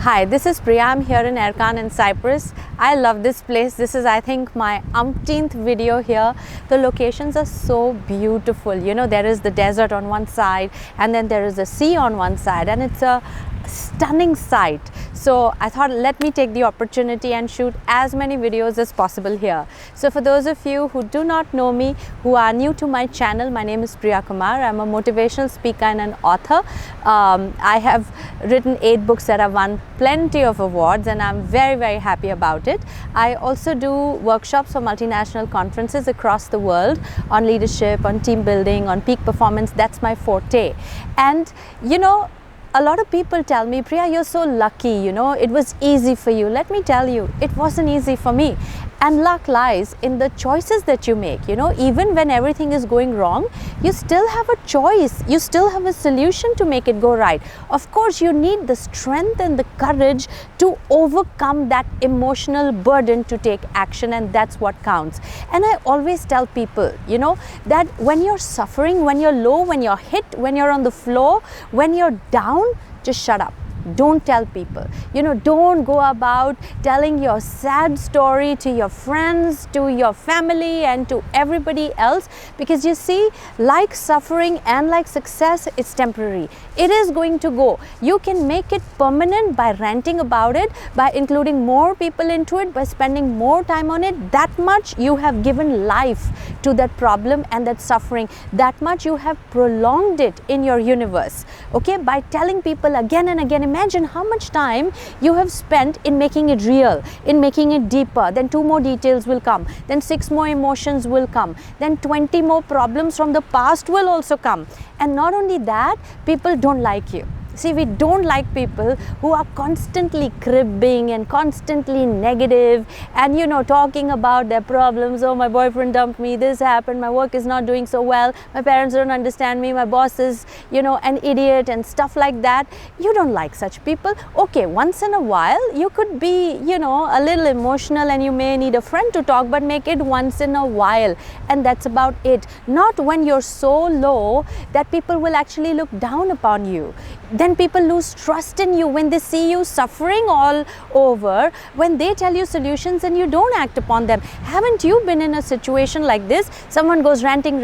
Hi, this is Priya. I'm here in Erkan in Cyprus. I love this place. This is, I think, my umpteenth video here. The locations are so beautiful. You know, there is the desert on one side and then there is the sea on one side, and it's a stunning sight. So I thought, let me take the opportunity and shoot as many videos as possible here. So for those of you who do not know me, who are new to my channel, my name is Priya Kumar. I'm a motivational speaker and an author. I have written 8 books that have won plenty of awards, and I'm very happy about it. I also do workshops for multinational conferences across the world on leadership, on team building, on peak performance. That's my forte. And you know, a lot of people tell me, Priya, you're so lucky, you know, it was easy for you. Let me tell you, it wasn't easy for me. And luck lies in the choices that you make. You know, even when everything is going wrong, you still have a choice. You still have a solution to make it go right. Of course, you need the strength and the courage to overcome that emotional burden to take action, and that's what counts. And I always tell people, you know, that when you're suffering, when you're low, when you're hit, when you're on the floor, when you're down, just shut up. Don't tell people. You know, don't go about telling your sad story to your friends, to your family, and to everybody else, because you see, like suffering and like success, it's temporary. It is going to go. You can make it permanent by ranting about it, by including more people into it, by spending more time on it. That much you have given life to that problem and that suffering. That much you have prolonged it in your universe. Okay, by telling people again and again. Imagine how much time you have spent in making it real, in making it deeper. Then 2 more details will come. Then 6 more emotions will come. Then 20 more problems from the past will also come. And not only that, people don't like you. See, we don't like people who are constantly cribbing and constantly negative and, you know, talking about their problems. Oh, my boyfriend dumped me, this happened, my work is not doing so well, my parents don't understand me, my boss is, you know, an idiot and stuff like that. You don't like such people. Okay, once in a while, you could be, you know, a little emotional and you may need a friend to talk, but make it once in a while. And that's about it. Not when you're so low that people will actually look down upon you. Then people lose trust in you when they see you suffering all over, when they tell you solutions and you don't act upon them. Haven't you been in a situation like this? Someone goes ranting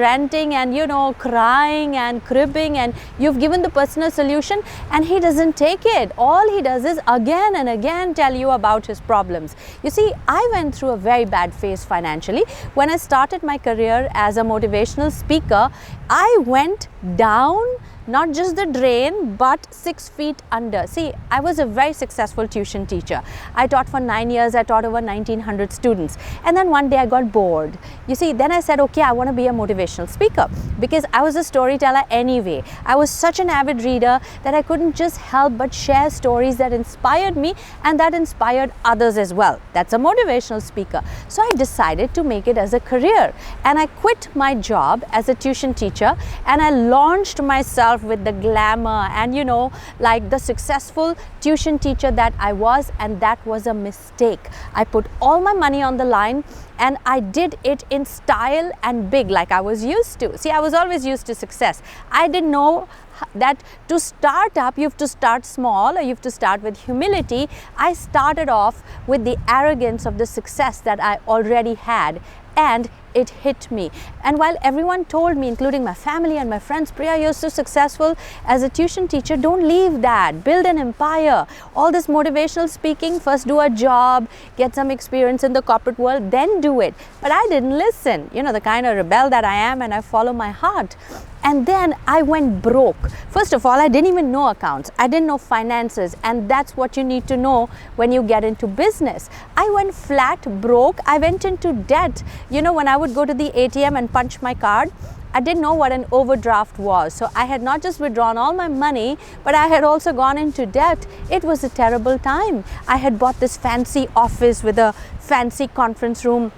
and, you know, crying and cribbing, and you've given the person a solution and he doesn't take it. All he does is again and again tell you about his problems. You see, I went through a very bad phase financially. When I started my career as a motivational speaker, I went down, not just the drain, but 6 feet under. See, I was a very successful tuition teacher. I taught for 9 years. I taught over 1900 students. And then one day I got bored. You see, then I said, okay, I want to be a motivational speaker, because I was a storyteller anyway. I was such an avid reader that I couldn't just help but share stories that inspired me and that inspired others as well. That's a motivational speaker. So I decided to make it as a career. And I quit my job as a tuition teacher and I launched myself with the glamour and, you know, like the successful tuition teacher that I was, and that was a mistake. I put all my money on the line and I did it in style and big, like I was used to. See, I was always used to success. I didn't know that to start up, you have to start small, or you have to start with humility. I started off with the arrogance of the success that I already had, and it hit me. And while everyone told me, including my family and my friends, Priya, you're so successful as a tuition teacher, don't leave that, build an empire. All this motivational speaking, first do a job, get some experience in the corporate world, then do it. But I didn't listen, you know, the kind of rebel that I am, and I follow my heart. And then I went broke. First of all, I didn't even know accounts. I didn't know finances, and that's what you need to know when you get into business. I went flat broke. I went into debt. You know, when I would go to the ATM and punch my card, I didn't know what an overdraft was. So I had not just withdrawn all my money, but I had also gone into debt. It was a terrible time. I had bought this fancy office with a fancy conference room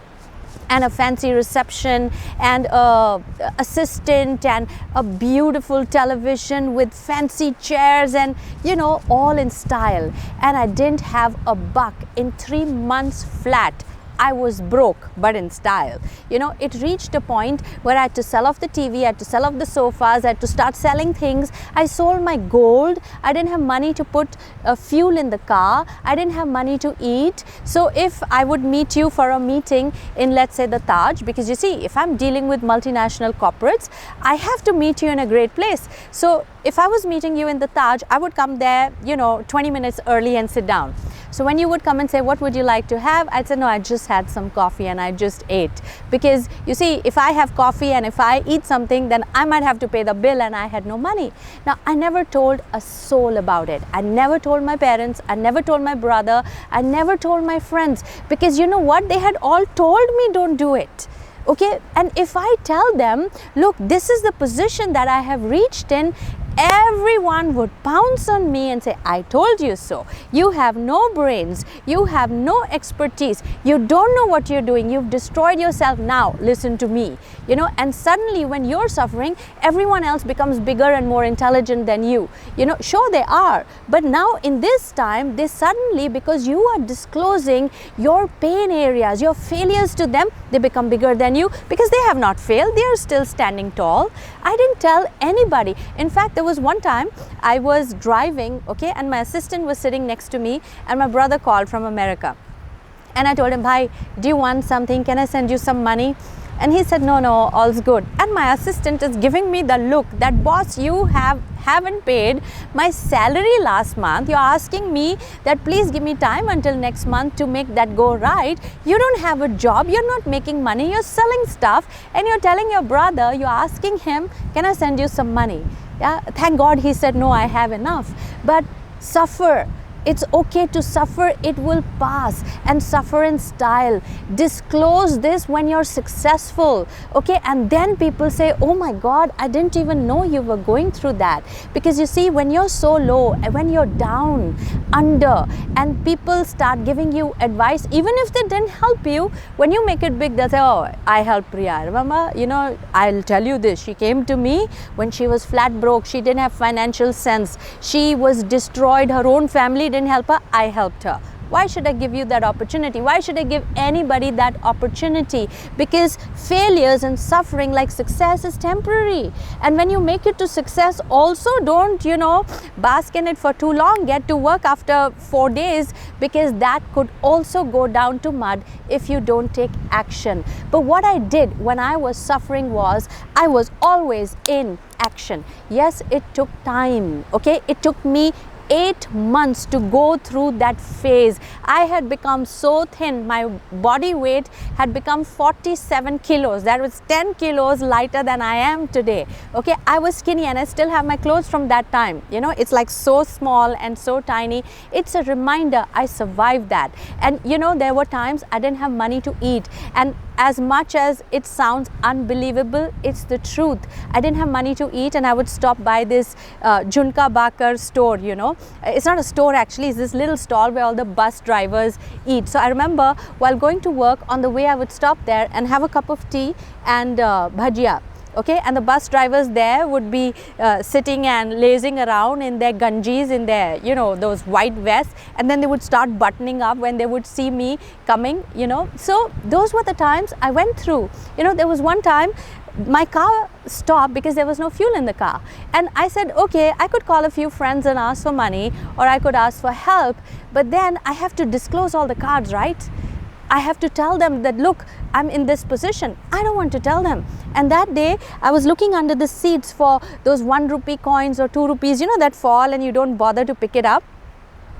and a fancy reception and a assistant and a beautiful television with fancy chairs and, you know, all in style. And I didn't have a buck. In 3 months flat, I was broke, but in style. You know, it reached a point where I had to sell off the TV, I had to sell off the sofas, I had to start selling things. I sold my gold. I didn't have money to put fuel in the car. I didn't have money to eat. So if I would meet you for a meeting in, let's say, the Taj, because you see, if I'm dealing with multinational corporates, I have to meet you in a great place. So if I was meeting you in the Taj, I would come there, you know, 20 minutes early and sit down. So when you would come and say, what would you like to have? I'd say, no, I just had some coffee and I just ate. Because you see, if I have coffee and if I eat something, then I might have to pay the bill and I had no money. Now, I never told a soul about it. I never told my parents. I never told my brother. I never told my friends. Because you know what? They had all told me, don't do it. Okay, and if I tell them, look, this is the position that I have reached in, everyone would pounce on me and say, I told you so. You have no brains. You have no expertise. You don't know what you're doing. You've destroyed yourself. Now, listen to me. You know, and suddenly when you're suffering, everyone else becomes bigger and more intelligent than you. You know, sure they are. But now in this time, they suddenly, because you are disclosing your pain areas, your failures to them, they become bigger than you because they have not failed. They are still standing tall. I didn't tell anybody. In fact, there was one time I was driving, okay, and my assistant was sitting next to me and my brother called from America. And I told him, "Bhai, do you want something? Can I send you some money?" And he said, no, all's good. And my assistant is giving me the look that, boss, you haven't paid my salary last month. You're asking me that please give me time until next month to make that go right. You don't have a job. You're not making money. You're selling stuff. And you're telling your brother, you're asking him, can I send you some money? Yeah, thank God he said, no, I have enough. But suffer. It's okay to suffer, it will pass, and suffer in style. Disclose this when you're successful, okay? And then people say, oh my God, I didn't even know you were going through that. Because you see, when you're so low, when you're down, under, and people start giving you advice, even if they didn't help you, when you make it big, they'll say, oh, I helped Priya. Remember, you know, I'll tell you this, she came to me when she was flat broke, she didn't have financial sense, she was destroyed, her own family didn't help her, I helped her. Why should I give you that opportunity? Why should I give anybody that opportunity? Because failures and suffering like success is temporary. And when you make it to success, also don't, you know, bask in it for too long. Get to work after 4 days, because that could also go down to mud if you don't take action. But what I did when I was suffering was, I was always in action. Yes, it took time, okay? It took me 8 months to go through that phase. I had become so thin, my body weight had become 47 kilos. That was 10 kilos lighter than I am today. Okay, I was skinny and I still have my clothes from that time. You know, it's like so small and so tiny. It's a reminder I survived that. And you know, there were times I didn't have money to eat. And as much as it sounds unbelievable, it's the truth. I didn't have money to eat and I would stop by this Junka Bakar store, you know. It's not a store actually, it's this little stall where all the bus drivers eat. So I remember while going to work, on the way I would stop there and have a cup of tea and bhajia. Okay, and the bus drivers there would be sitting and lazing around in their ganjis, in their, you know, those white vests, and then they would start buttoning up when they would see me coming, you know. So those were the times I went through. You know, there was one time my car stopped because there was no fuel in the car, and I said, okay, I could call a few friends and ask for money, or I could ask for help, but then I have to disclose all the cards, right? I have to tell them that, look, I'm in this position. I don't want to tell them. And that day, I was looking under the seats for those 1 rupee coins or 2 rupees, you know, that fall and you don't bother to pick it up.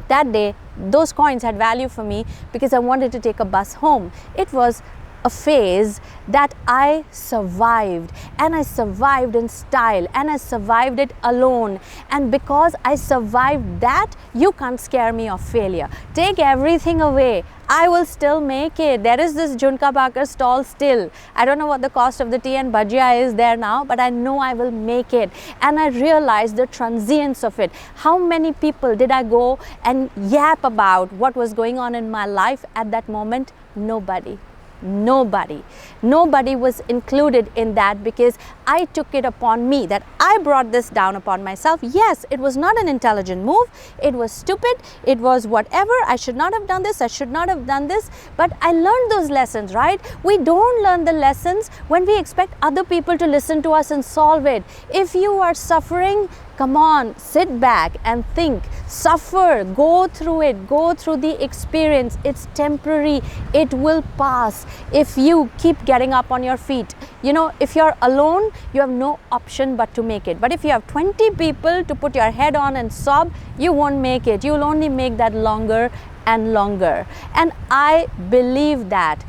That day, those coins had value for me because I wanted to take a bus home. It was a phase that I survived, and I survived in style, and I survived it alone. And because I survived that, you can't scare me of failure. Take everything away, I will still make it. There is this Junka Bakar stall still. I don't know what the cost of the tea and bhajia is there now, but I know I will make it. And I realized the transience of it. How many people did I go and yap about what was going on in my life at that moment? Nobody. Nobody was included in that, because I took it upon me, that I brought this down upon myself. Yes, it was not an intelligent move. It was stupid. It was whatever. I should not have done this. I should not have done this. But I learned those lessons, right? We don't learn the lessons when we expect other people to listen to us and solve it. If you are suffering, come on, sit back and think, suffer, go through it, go through the experience. It's temporary, it will pass if you keep getting up on your feet. You know, if you're alone, you have no option but to make it. But if you have 20 people to put your head on and sob, you won't make it. You'll only make that longer and longer. And I believe that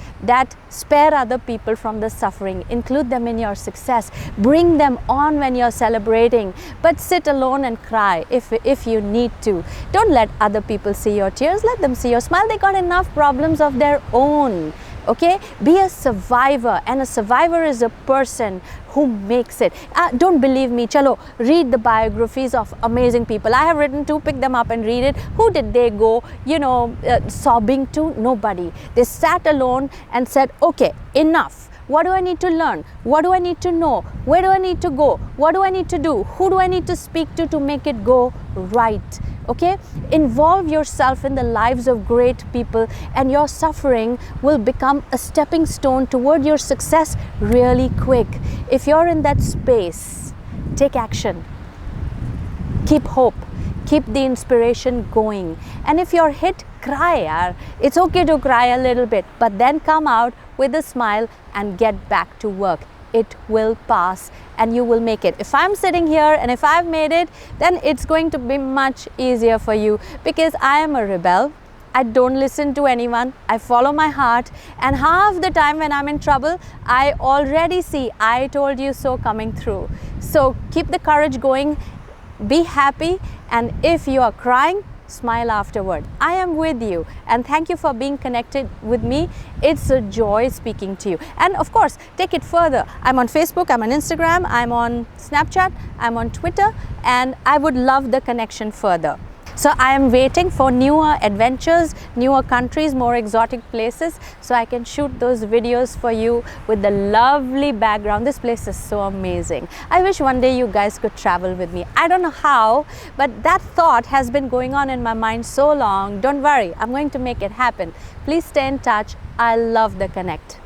spare other people from the suffering, include them in your success, bring them on when you're celebrating, but sit alone and cry if you need to. Don't let other people see your tears, let them see your smile. They got enough problems of their own. Okay, be a survivor, and a survivor is a person who makes it. Don't believe me, chalo, read the biographies of amazing people. I have written 2, pick them up and read it. Who did they go, sobbing to? Nobody. They sat alone and said, okay, enough. What do I need to learn? What do I need to know? Where do I need to go? What do I need to do? Who do I need to speak to make it go right? Okay, involve yourself in the lives of great people, and your suffering will become a stepping stone toward your success really quick. If you're in that space, take action, keep hope, keep the inspiration going. And if you're hit, cry, yaar. It's okay to cry a little bit, but then come out with a smile and get back to work. It will pass and you will make it. If I'm sitting here and if I've made it, then it's going to be much easier for you, because I am a rebel. I don't listen to anyone. I follow my heart, and half the time when I'm in trouble, I already see I told you so coming through. So keep the courage going, be happy, and if you are crying, smile afterward. I am with you, and thank you for being connected with me. It's a joy speaking to you. And of course, take it further. I'm on Facebook, I'm on Instagram, I'm on Snapchat, I'm on Twitter, and I would love the connection further. So I am waiting for newer adventures, newer countries, more exotic places, so I can shoot those videos for you with the lovely background. This place is so amazing. I wish one day you guys could travel with me. I don't know how, but that thought has been going on in my mind so long. Don't worry, I'm going to make it happen. Please stay in touch. I love the connect.